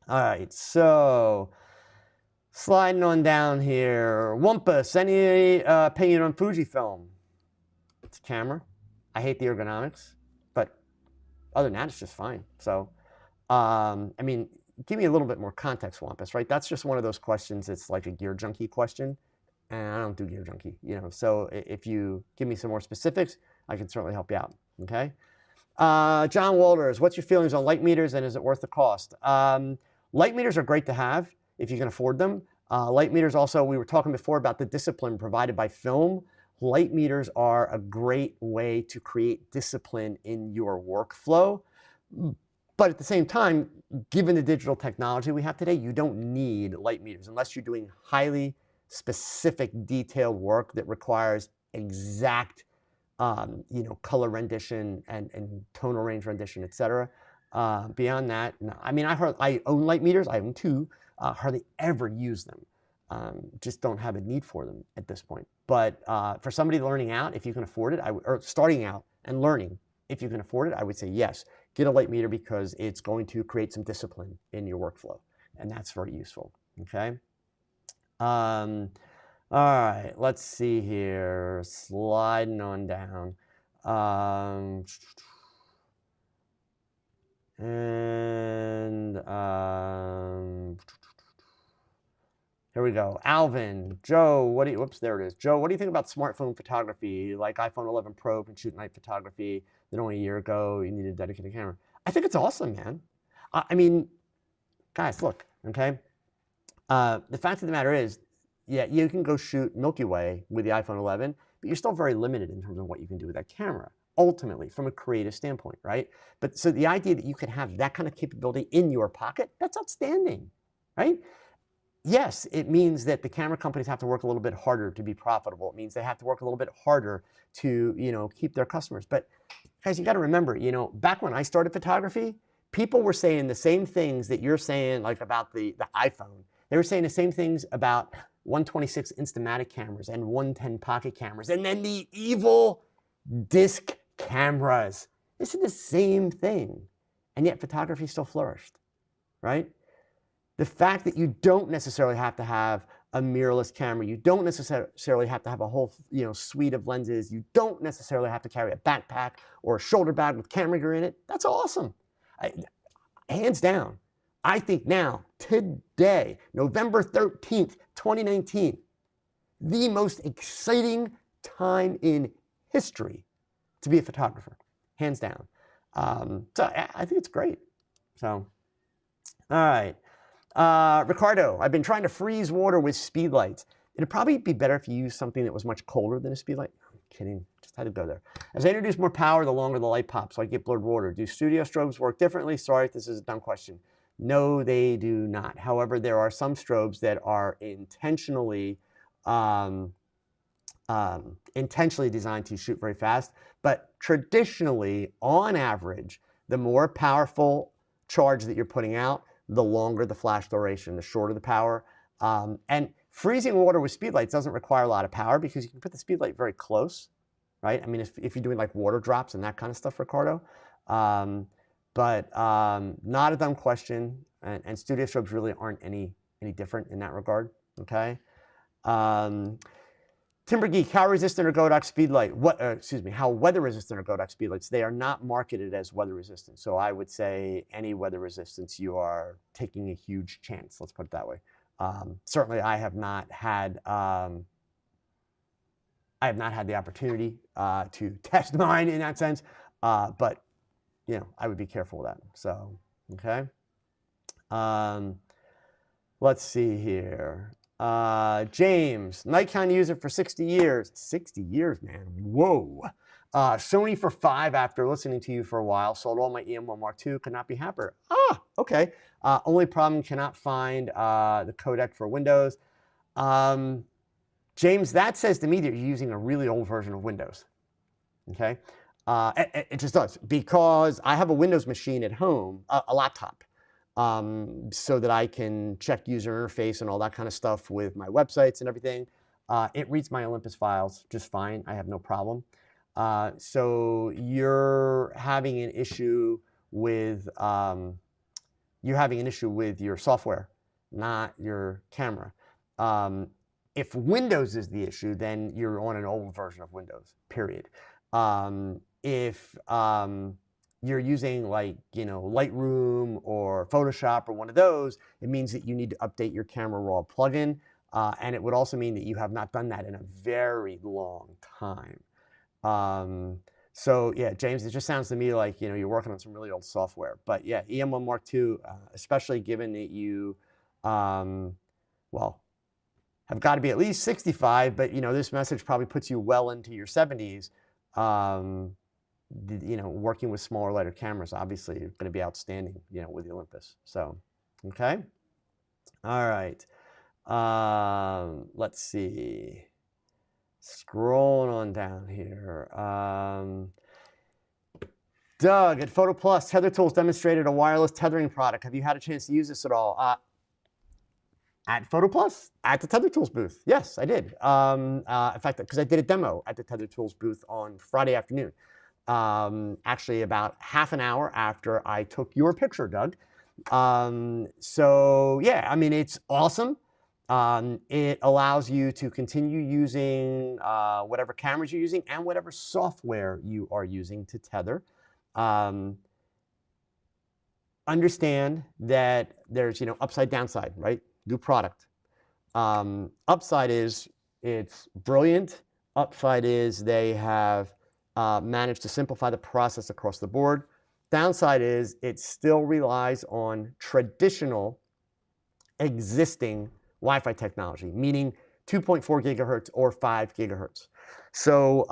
All right, so sliding on down here. Wumpus, any opinion on Fujifilm? It's a camera. I hate the ergonomics, but other than that, it's just fine. So, I mean, give me a little bit more context, Wumpus, right? That's just one of those questions. It's like a gear junkie question, and I don't do gear junkie, you know. So if you give me some more specifics, I can certainly help you out, okay? John Walters, what's your feelings on light meters, and is it worth the cost? Light meters are great to have if you can afford them. Light meters also, we were talking before about the discipline provided by film. Light meters are a great way to create discipline in your workflow. But at the same time, given the digital technology we have today, you don't need light meters unless you're doing highly specific detailed work that requires exact you know, color rendition and tonal range rendition, etc. Beyond that, no. I mean, I own light meters. I own 2. Hardly ever use them. Just don't have a need for them at this point. But for somebody learning out, if you can afford it, or starting out and learning, if you can afford it, I would say yes. Get a light meter because it's going to create some discipline in your workflow, and that's very useful, okay? All right, let's see here. Sliding on down. Here we go. Alvin, Joe, whoops, there it is. Joe, what do you think about smartphone photography? Like iPhone 11 Pro can shoot night photography that only a year ago you needed a dedicated camera. I think it's awesome, man. I mean, guys, look, okay? The fact of the matter is, yeah, you can go shoot Milky Way with the iPhone 11, but you're still very limited in terms of what you can do with that camera. ultimately from a creative standpoint, right? But so the idea that you could have that kind of capability in your pocket, that's outstanding, right? Yes, it means that the camera companies have to work a little bit harder to be profitable. It means they have to work a little bit harder to, keep their customers. But guys, you got to remember, back when I started photography, people were saying the same things that you're saying, like about the iPhone. They were saying the same things about 126 Instamatic cameras and 110 pocket cameras, and then the evil disc cameras. This is the same thing, and yet photography still flourished, right? The fact that you don't necessarily have to have a mirrorless camera, you don't necessarily have to have a whole suite of lenses, you don't necessarily have to carry a backpack or a shoulder bag with camera gear in it, that's awesome. Hands down, I think now, today, November 13th, 2019, the most exciting time in history to be a photographer, hands down. So I think it's great. So, all right. Ricardo, I've been trying to freeze water with speedlights. It'd probably be better if you used something that was much colder than a speedlight. I'm kidding, just had to go there. As I introduce more power, the longer the light pops, so I get blurred water. Do studio strobes work differently? Sorry if this is a dumb question. No, they do not. However, there are some strobes that are intentionally designed to shoot very fast. But traditionally, on average, the more powerful charge that you're putting out, the longer the flash duration, the shorter the power. And freezing water with speedlights doesn't require a lot of power because you can put the speedlight very close, right? I mean, if you're doing like water drops and that kind of stuff, Ricardo. But not a dumb question. And studio strobes really aren't any different in that regard, okay? Timber Geek, how resistant are Godox speedlight? How weather resistant are Godox speedlights? They are not marketed as weather resistant. So I would say any weather resistance, you are taking a huge chance. Let's put it that way. Certainly, I have not had the opportunity to test mine in that sense. But I would be careful with that. So okay. Let's see here. James, Nikon user for 60 years. 60 years, man. Whoa. Sony for 5 after listening to you for a while. Sold all my EM1 Mark II. Could not be happier. Okay. Only problem, cannot find the codec for Windows. James, that says to me that you're using a really old version of Windows. Okay. It just does, because I have a Windows machine at home, a laptop. So that I can check user interface and all that kind of stuff with my websites and everything. It reads my Olympus files just fine. I have no problem. So you're having an issue with your software, not your camera. If Windows is the issue, then you're on an old version of Windows, period. If you're using Lightroom or Photoshop or one of those, it means that you need to update your Camera Raw plugin. And it would also mean that you have not done that in a very long time. So yeah, James, it just sounds to me like, you're working on some really old software. But yeah, EM1 Mark II, especially given that you, have got to be at least 65, but this message probably puts you well into your 70s. Working with smaller, lighter cameras, obviously, going to be outstanding, with the Olympus. So, okay. All right. Let's see. Scrolling on down here. Doug at Photo Plus, Tether Tools demonstrated a wireless tethering product. Have you had a chance to use this at all? At Photo Plus, at the Tether Tools booth. Yes, I did. In fact, because I did a demo at the Tether Tools booth on Friday afternoon. Actually about half an hour after I took your picture, Doug. So yeah, I mean, it's awesome. It allows you to continue using whatever cameras you're using and whatever software you are using to tether. Understand that there's, upside, downside, right? New product. Upside is it's brilliant. Upside is they have managed to simplify the process across the board. Downside is it still relies on traditional existing Wi-Fi technology, meaning 2.4 gigahertz or 5 gigahertz. So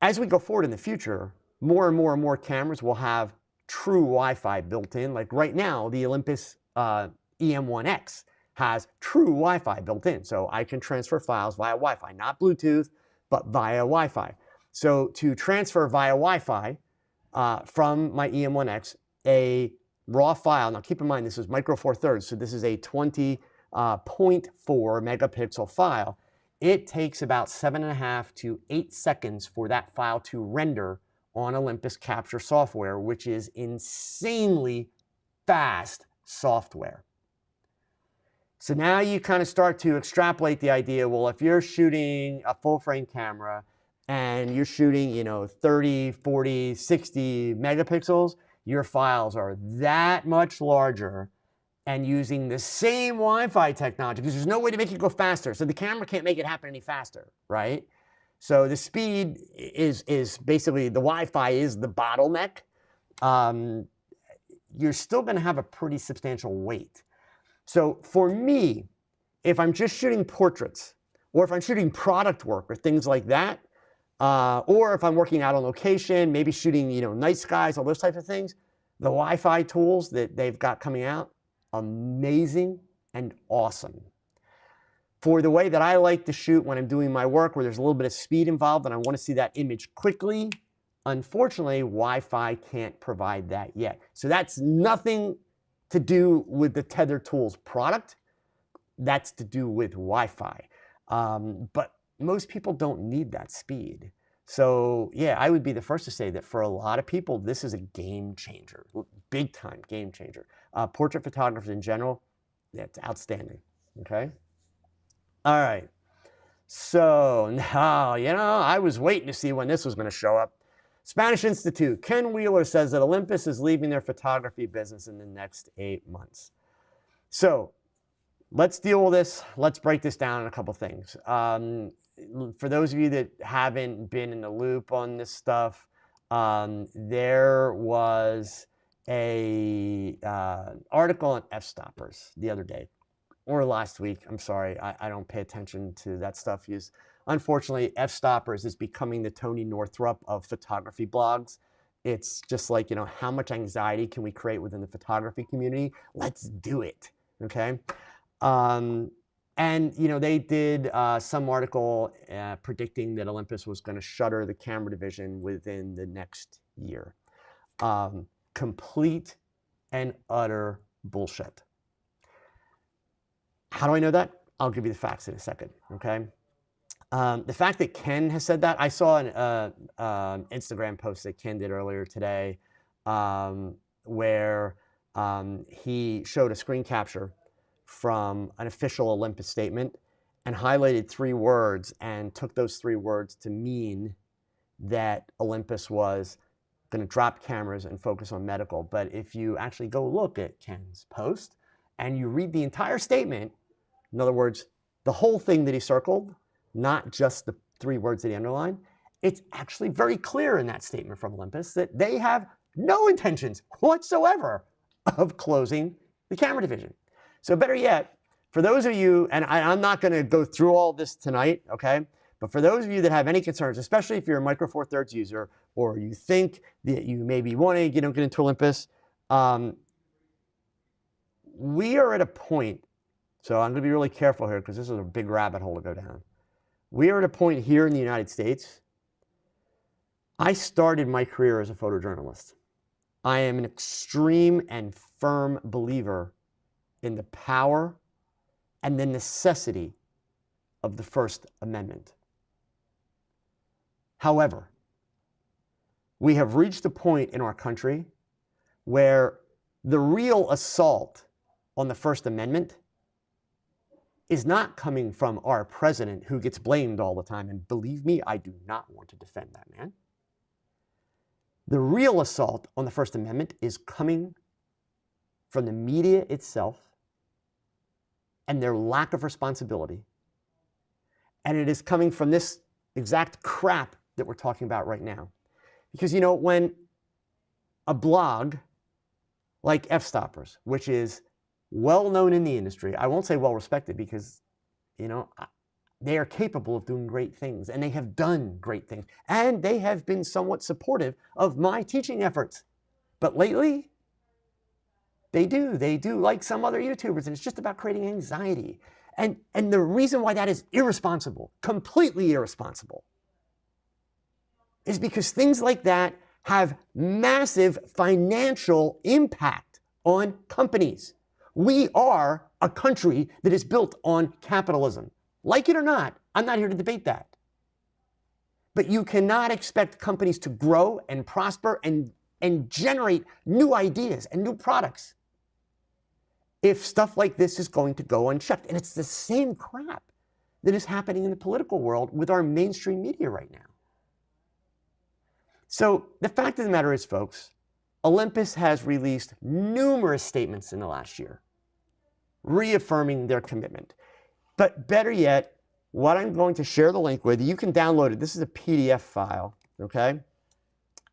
As we go forward in the future, more and more and more cameras will have true Wi-Fi built in. Like right now, the Olympus EM1X has true Wi-Fi built in. So I can transfer files via Wi-Fi, not Bluetooth, but via Wi-Fi. So to transfer via Wi-Fi from my EM1X, a raw file, now keep in mind this is micro four thirds, so this is a 20.4 megapixel file. It takes about 7.5 to 8 seconds for that file to render on Olympus Capture software, which is insanely fast software. So now you kind of start to extrapolate the idea, well, if you're shooting a full frame camera and you're shooting, 30, 40, 60 megapixels, your files are that much larger and using the same Wi-Fi technology, because there's no way to make it go faster. So the camera can't make it happen any faster, right? So the speed is basically, the Wi-Fi is the bottleneck. You're still going to have a pretty substantial weight. So for me, if I'm just shooting portraits, or if I'm shooting product work or things like that, or if I'm working out on location, maybe shooting, night skies, all those types of things, the Wi-Fi tools that they've got coming out, amazing and awesome. For the way that I like to shoot when I'm doing my work, where there's a little bit of speed involved and I want to see that image quickly, unfortunately, Wi-Fi can't provide that yet. So that's nothing to do with the Tether Tools product. That's to do with Wi-Fi. But most people don't need that speed. So yeah, I would be the first to say that for a lot of people, this is a game changer, big time game changer. Portrait photographers in general, it's outstanding, okay? All right, so now, I was waiting to see when this was gonna show up. Spanish Institute, Ken Wheeler says that Olympus is leaving their photography business in the next 8 months. So let's deal with this. Let's break this down in a couple things. For those of you that haven't been in the loop on this stuff, there was a article on f-stoppers the other day, or last week. I'm sorry, I don't pay attention to that stuff. Unfortunately, f-stoppers is becoming the Tony Northrup of photography blogs. It's just like, how much anxiety can we create within the photography community? Let's do it, okay? And they did some article predicting that Olympus was going to shutter the camera division within the next year. Complete and utter bullshit. How do I know that? I'll give you the facts in a second, okay? The fact that Ken has said that, I saw an Instagram post that Ken did earlier today where he showed a screen capture from an official Olympus statement and highlighted 3 words and took those 3 words to mean that Olympus was going to drop cameras and focus on medical. But if you actually go look at Ken's post and you read the entire statement, in other words, the whole thing that he circled, not just the 3 words that he underlined, it's actually very clear in that statement from Olympus that they have no intentions whatsoever of closing the camera division. So better yet, for those of you, and I'm not going to go through all this tonight, okay? But for those of you that have any concerns, especially if you're a micro four thirds user, or you think that you maybe want to get into Olympus, we are at a point, so I'm going to be really careful here because this is a big rabbit hole to go down. We are at a point here in the United States. I started my career as a photojournalist. I am an extreme and firm believer in the power and the necessity of the First Amendment. However, we have reached a point in our country where the real assault on the First Amendment is not coming from our president, who gets blamed all the time. And believe me, I do not want to defend that man. The real assault on the First Amendment is coming from the media itself and their lack of responsibility. And it is coming from this exact crap that we're talking about right now. Because, when a blog like F-Stoppers, which is well known in the industry, I won't say well respected because, they are capable of doing great things, and they have done great things, and they have been somewhat supportive of my teaching efforts. But lately, they do like some other YouTubers, and it's just about creating anxiety. And the reason why that is irresponsible, completely irresponsible, is because things like that have massive financial impact on companies. We are a country that is built on capitalism. Like it or not, I'm not here to debate that. But you cannot expect companies to grow and prosper and generate new ideas and new products if stuff like this is going to go unchecked. And it's the same crap that is happening in the political world with our mainstream media right now. So the fact of the matter is, folks, Olympus has released numerous statements in the last year reaffirming their commitment. But better yet, what I'm going to share the link with, you can download it. This is a PDF file, okay?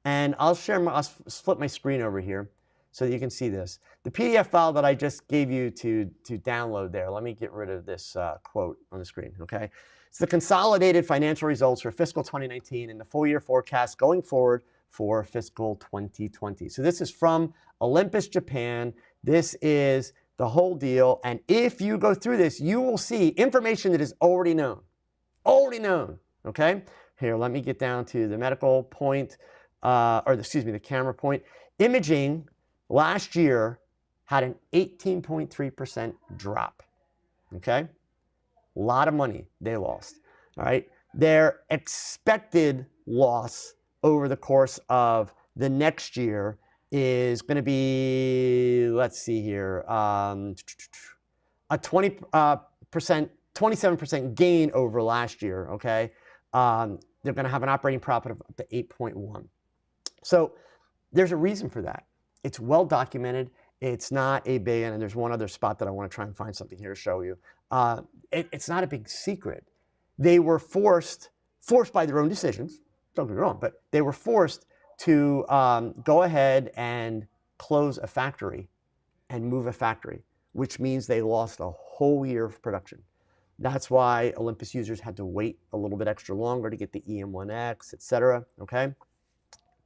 And I'll flip my screen over here so that you can see this. The PDF file that I just gave you to download there, let me get rid of this quote on the screen, okay? It's the consolidated financial results for fiscal 2019 and the full year forecast going forward for fiscal 2020. So this is from Olympus Japan. This is the whole deal. And if you go through this, you will see information that is already known. Already known, okay? Here, let me get down to the medical point, the camera point. Imaging last year had an 18.3% drop, okay? A lot of money they lost, all right? Their expected loss over the course of the next year is going to be, let's see here, a 27% gain over last year, okay? They're going to have an operating profit of up to 8.1. So there's a reason for that. It's well documented. It's not a big, and there's one other spot that I want to try and find something here to show you. It's not a big secret. They were forced by their own decisions, don't get me wrong, but they were forced to go ahead and close a factory and move a factory, which means they lost a whole year of production. That's why Olympus users had to wait a little bit extra longer to get the EM1X, et cetera, okay?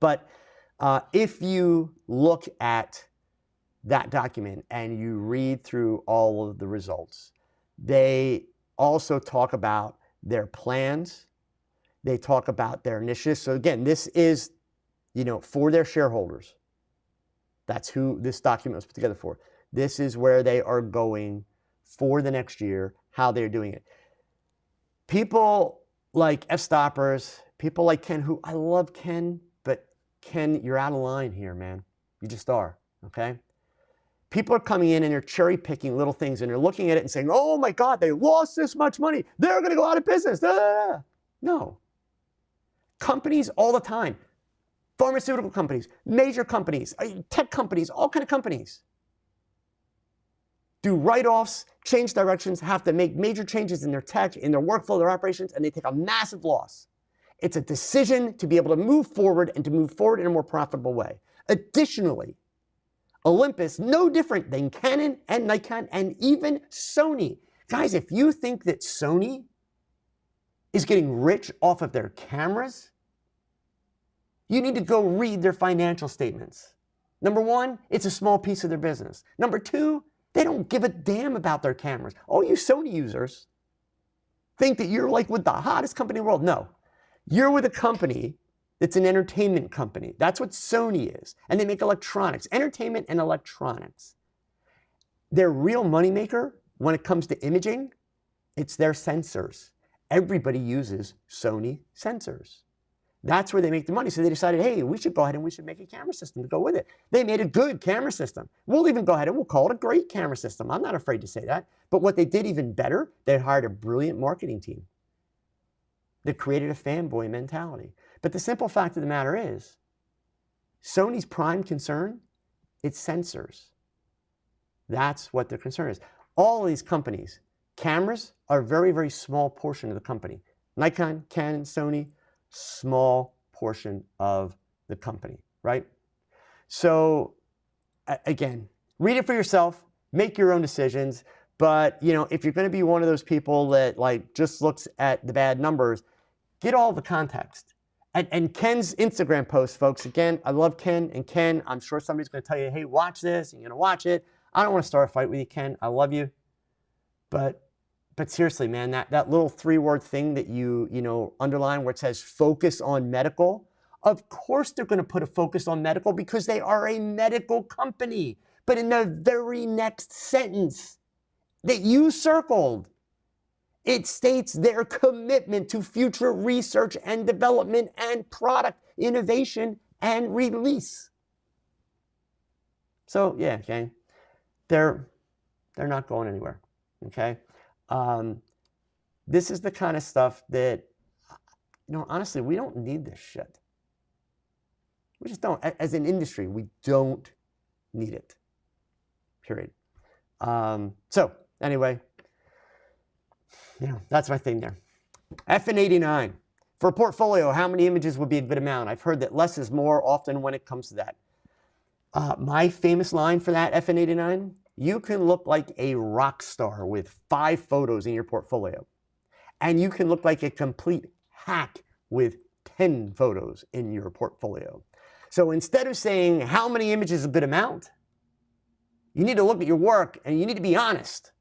But if you look at that document and you read through all of the results, they also talk about their plans. They talk about their initiatives. So again, this is, for their shareholders. That's who this document was put together for. This is where they are going for the next year, how they're doing it. People like F-Stoppers, people like Ken, who I love Ken, but Ken, you're out of line here, man. You just are, okay? People are coming in and they're cherry picking little things and they're looking at it and saying, oh my God, they lost this much money. They're going to go out of business. No. Companies all the time, pharmaceutical companies, major companies, tech companies, all kind of companies do write-offs, change directions, have to make major changes in their tech, in their workflow, their operations, and they take a massive loss. It's a decision to be able to move forward and to move forward in a more profitable way. Additionally, Olympus, no different than Canon and Nikon and even Sony. Guys, if you think that Sony is getting rich off of their cameras, you need to go read their financial statements. Number one, it's a small piece of their business. Number two, they don't give a damn about their cameras. All you Sony users think that you're like with the hottest company in the world. No, you're with a company that's an entertainment company. That's what Sony is. And they make electronics, entertainment and electronics. Their real moneymaker when it comes to imaging, it's their sensors. Everybody uses Sony sensors. That's where they make the money. So they decided, hey, we should go ahead and we should make a camera system to go with it. They made a good camera system. We'll even go ahead and we'll call it a great camera system. I'm not afraid to say that. But what they did even better, they hired a brilliant marketing team that created a fanboy mentality. But the simple fact of the matter is, Sony's prime concern, it's sensors. That's what their concern is. All of these companies, cameras are a very, very small portion of the company. Nikon, Canon, Sony, small portion of the company, right? So again, read it for yourself, make your own decisions, But, you know, if you're going to be one of those people that like just looks at the bad numbers, get all the context. And Ken's Instagram post, folks, again, I love Ken. And Ken, I'm sure somebody's going to tell you, hey, watch this. And you're going to watch it. I don't want to start a fight with you, Ken. I love you. But seriously, man, that little 3-word thing that you know, underline where it says focus on medical, of course they're going to put a focus on medical because they are a medical company. But in the very next sentence that you circled, it states their commitment to future research and development and product innovation and release. So yeah, okay, they're not going anywhere. Okay, this is the kind of stuff that, you know, honestly, we don't need this shit. We just don't. As an industry, we don't need it. Period. So anyway. Yeah, that's my thing there. FN89. For a portfolio, how many images would be a good amount? I've heard that less is more often when it comes to that. My famous line for that, FN89, you can look like a rock star with 5 photos in your portfolio. And you can look like a complete hack with 10 photos in your portfolio. So instead of saying how many images is a good amount, you need to look at your work and you need to be honest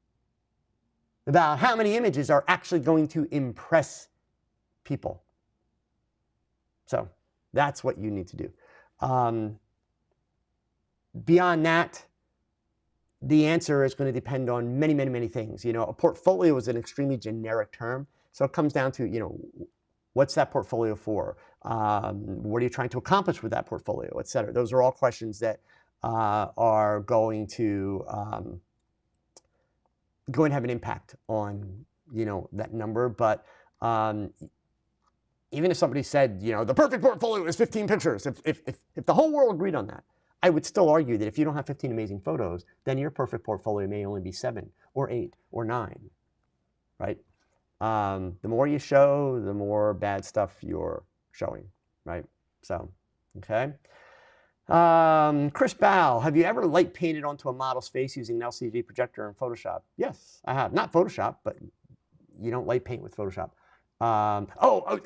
about how many images are actually going to impress people. So that's what you need to do. Beyond that, the answer is going to depend on many, many, many things. You know, a portfolio is an extremely generic term. So it comes down to, you know, what's that portfolio for? What are you trying to accomplish with that portfolio, et cetera? Those are all questions that are going to have an impact on, you know, that number. But even if somebody said, you know, the perfect portfolio is 15 pictures, if the whole world agreed on that, I would still argue that if you don't have 15 amazing photos, then your perfect portfolio may only be 7 or 8 or 9, right? The more you show, the more bad stuff you're showing, right? So, okay. Chris Bow, have you ever light painted onto a model's face using an LCD projector in Photoshop? Yes, I have. Not Photoshop, but you don't light paint with Photoshop.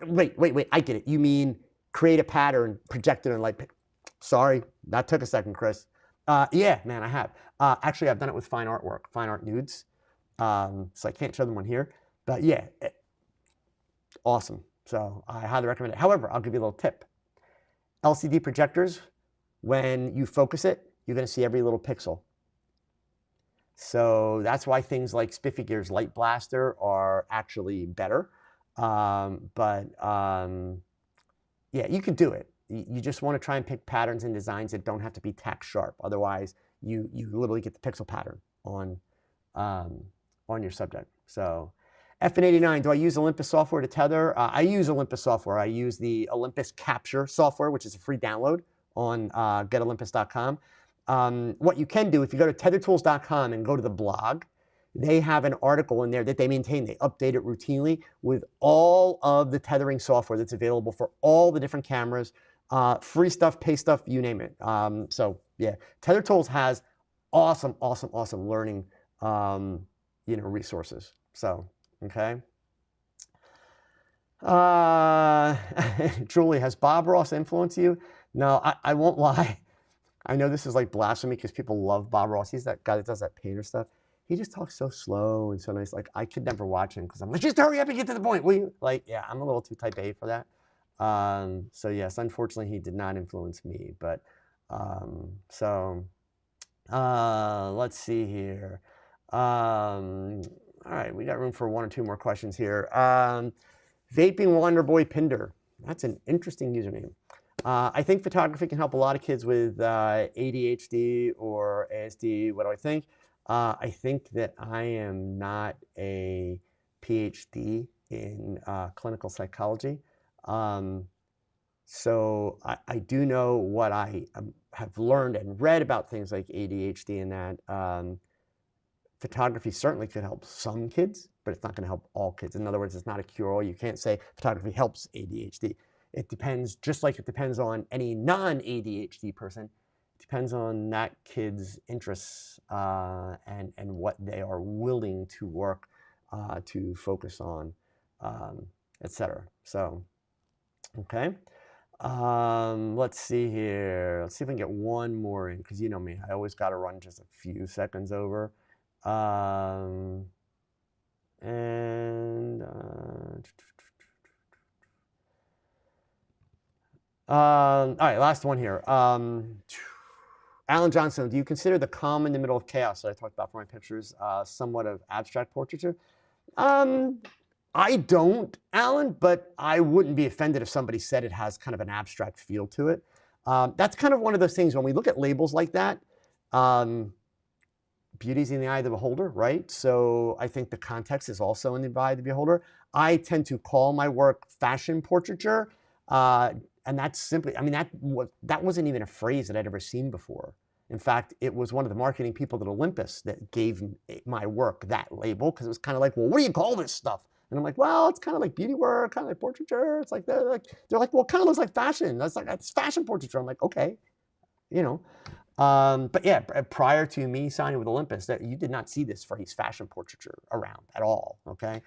Wait, I get it. You mean create a pattern, project it in light paint. Sorry, that took a second, Chris. Yeah, man, I have. Actually, I've done it with fine artwork, fine art nudes. So I can't show them one here. But yeah, awesome. So I highly recommend it. However, I'll give you a little tip. LCD projectors, when you focus it, you're going to see every little pixel. So that's why things like Spiffy Gear's Light Blaster are actually better. Yeah, you can do it. You just want to try and pick patterns and designs that don't have to be tack sharp. Otherwise, you literally get the pixel pattern on your subject. So FN89, do I use Olympus software to tether? I use Olympus software. I use the Olympus Capture software, which is a free download on getolympus.com. What you can do, if you go to tethertools.com and go to the blog, they have an article in there that they maintain. They update it routinely with all of the tethering software that's available for all the different cameras, free stuff, pay stuff, you name it. So yeah, Tether Tools has awesome learning, you know, resources. So, okay. Julie, has Bob Ross influenced you? No, I won't lie. I know this is like blasphemy because people love Bob Ross. He's that guy that does that painter stuff. He just talks so slow and so nice. Like, I could never watch him because I'm like, just hurry up and get to the point, will you? Like, yeah, I'm a little too type A for that. So yes, unfortunately, he did not influence me. But let's see here. All right, we got room for 1 or 2 more questions here. Vaping Wonder Boy Pinder. That's an interesting username. I think photography can help a lot of kids with ADHD or ASD. What do I think? I think that I am not a PhD in clinical psychology. So I do know what I have learned and read about things like ADHD and that. Photography certainly could help some kids, but it's not going to help all kids. In other words, it's not a cure-all. You can't say photography helps ADHD. It depends, just like it depends on any non-ADHD person, it depends on that kid's interests and what they are willing to work to focus on, etc. So, okay. Let's see here. Let's see if I can get one more in, because you know me, I always got to run just a few seconds over. All right, last one here. Alan Johnson, do you consider the calm in the middle of chaos that I talked about for my pictures somewhat of abstract portraiture? I don't, Alan, but I wouldn't be offended if somebody said it has kind of an abstract feel to it. That's kind of one of those things when we look at labels like that, beauty's in the eye of the beholder, right? So I think the context is also in the eye of the beholder. I tend to call my work fashion portraiture, and that's simply, I mean, that wasn't even a phrase that I'd ever seen before. In fact, it was one of the marketing people at Olympus that gave my work that label, because it was kind of like, well, what do you call this stuff? And I'm like, well, it's kind of like beauty work, kind of like portraiture. It's like they're like, well, it kind of looks like fashion. That's fashion portraiture. I'm like, okay, you know. But yeah, prior to me signing with Olympus, that you did not see this phrase fashion portraiture around at all. Okay.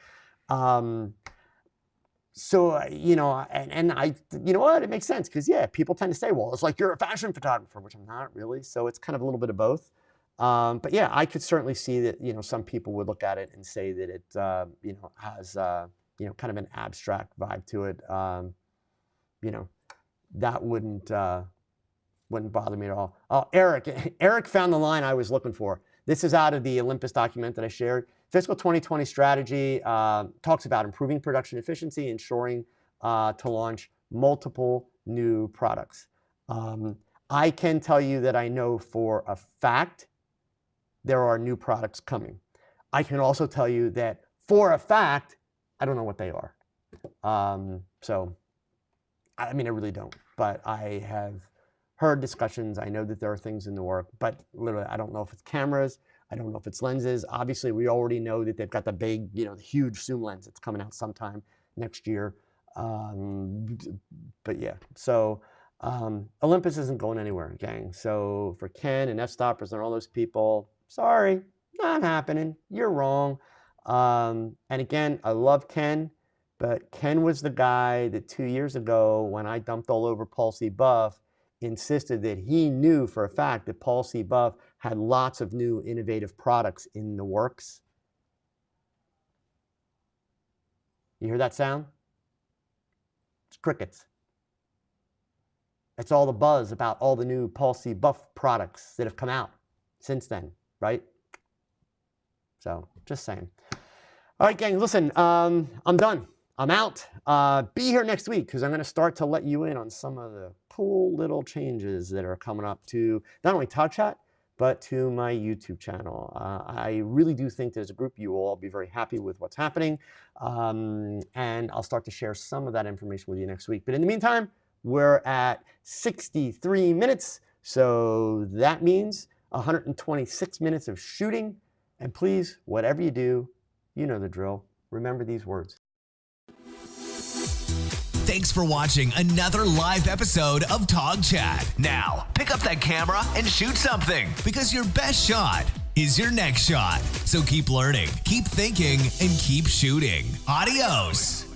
So, you know, and I, you know what, it makes sense, because yeah, people tend to say, well, it's like you're a fashion photographer, which I'm not really. So it's kind of a little bit of both. But yeah, I could certainly see that, you know, some people would look at it and say that it, you know, has, you know, kind of an abstract vibe to it. You know, that wouldn't bother me at all. Oh, Eric found the line I was looking for. This is out of the Olympus document that I shared. Fiscal 2020 strategy talks about improving production efficiency, ensuring to launch multiple new products. I can tell you that I know for a fact there are new products coming. I can also tell you that for a fact, I don't know what they are. So, I mean, I really don't, but I have heard discussions. I know that there are things in the work, but literally, I don't know if it's cameras. I don't know if it's lenses. Obviously, we already know that they've got the big, you know, the huge zoom lens that's coming out sometime next year. But yeah, so Olympus isn't going anywhere, gang. So for Ken and F-Stoppers and all those people, sorry, not happening. You're wrong. And again, I love Ken, but Ken was the guy that 2 years ago, when I dumped all over Paul C. Buff, insisted that he knew for a fact that Paul C. Buff had lots of new innovative products in the works. You hear that sound? It's crickets. It's all the buzz about all the new Paul C. Buff products that have come out since then, right? So, just saying. All right, gang, listen, I'm done. I'm out. Be here next week, because I'm going to start to let you in on some of the cool little changes that are coming up to not only TogChat, but to my YouTube channel. I really do think there's a group you will all be very happy with what's happening. And I'll start to share some of that information with you next week. But in the meantime, we're at 63 minutes. So that means 126 minutes of shooting. And please, whatever you do, you know the drill. Remember these words. Thanks for watching another live episode of TogChat. Now, pick up that camera and shoot something, because your best shot is your next shot. So keep learning, keep thinking, and keep shooting. Adios.